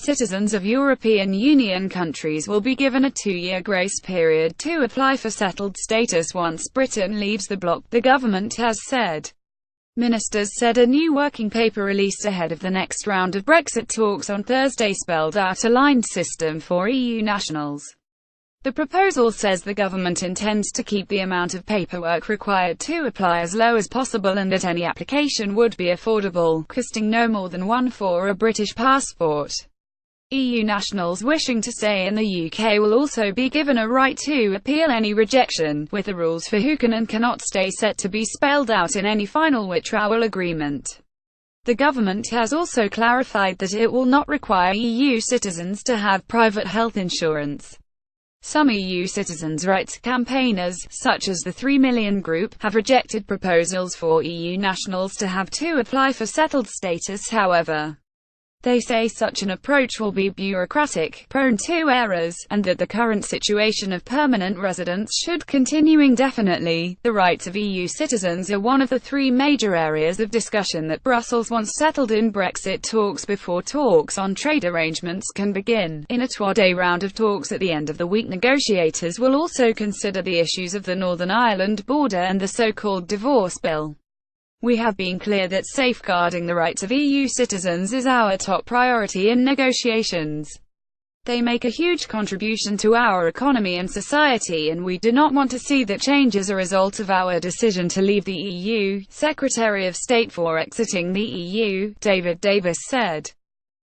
citizens of European Union countries will be given a 2-year grace period to apply for settled status once Britain leaves the bloc, the government has said. Ministers said a new working paper released ahead of the next round of Brexit talks on Thursday spelled out a line system for EU nationals. The proposal says the government intends to keep the amount of paperwork required to apply as low as possible and that any application would be affordable, costing no more than one for a British passport. EU nationals wishing to stay in the UK will also be given a right to appeal any rejection, with the rules for who can and cannot stay set to be spelled out in any final withdrawal agreement. The government has also clarified that it will not require EU citizens to have private health insurance. Some EU citizens' rights campaigners, such as the 3 Million Group, have rejected proposals for EU nationals to have to apply for settled status. However, they say such an approach will be bureaucratic, prone to errors, and that the current situation of permanent residence should continue indefinitely. The rights of EU citizens are one of the three major areas of discussion that Brussels wants settled in Brexit talks before talks on trade arrangements can begin. In a 2-day round of talks at the end of the week, negotiators will also consider the issues of the Northern Ireland border and the so-called divorce bill. We have been clear that safeguarding the rights of EU citizens is our top priority in negotiations. They make a huge contribution to our economy and society, and we do not want to see that change as a result of our decision to leave the EU, Secretary of State for exiting the EU, David Davis said.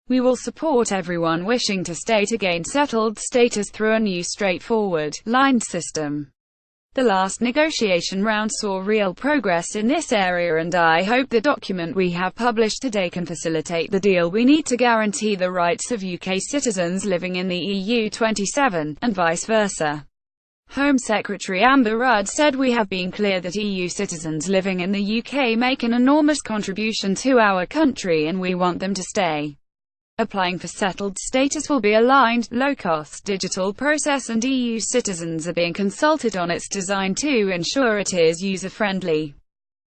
We will support everyone wishing to stay to gain settled status through a new straightforward, line system. The last negotiation round saw real progress in this area, and I hope the document we have published today can facilitate the deal we need to guarantee the rights of UK citizens living in the EU 27, and vice versa. Home Secretary Amber Rudd said we have been clear that EU citizens living in the UK make an enormous contribution to our country and we want them to stay. Applying for settled status will be a aligned, low-cost digital process, and EU citizens are being consulted on its design to ensure it is user-friendly.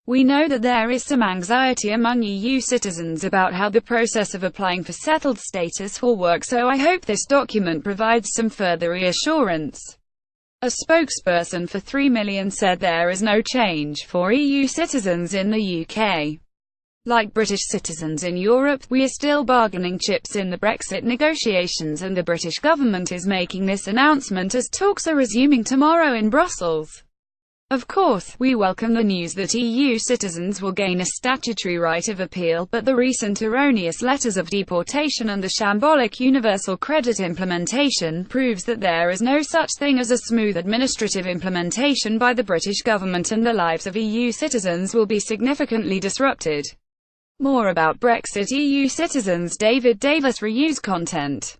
We know that there is some anxiety among EU citizens about how the process of applying for settled status will work, so I hope this document provides some further reassurance. A spokesperson for 3 Million said there is no change for EU citizens in the UK. Like British citizens in Europe, we are still bargaining chips in the Brexit negotiations, and the British government is making this announcement as talks are resuming tomorrow in Brussels. Of course, we welcome the news that EU citizens will gain a statutory right of appeal, but the recent erroneous letters of deportation and the shambolic universal credit implementation proves that there is no such thing as a smooth administrative implementation by the British government, and the lives of EU citizens will be significantly disrupted. More about Brexit EU citizens. David Davis reuse content.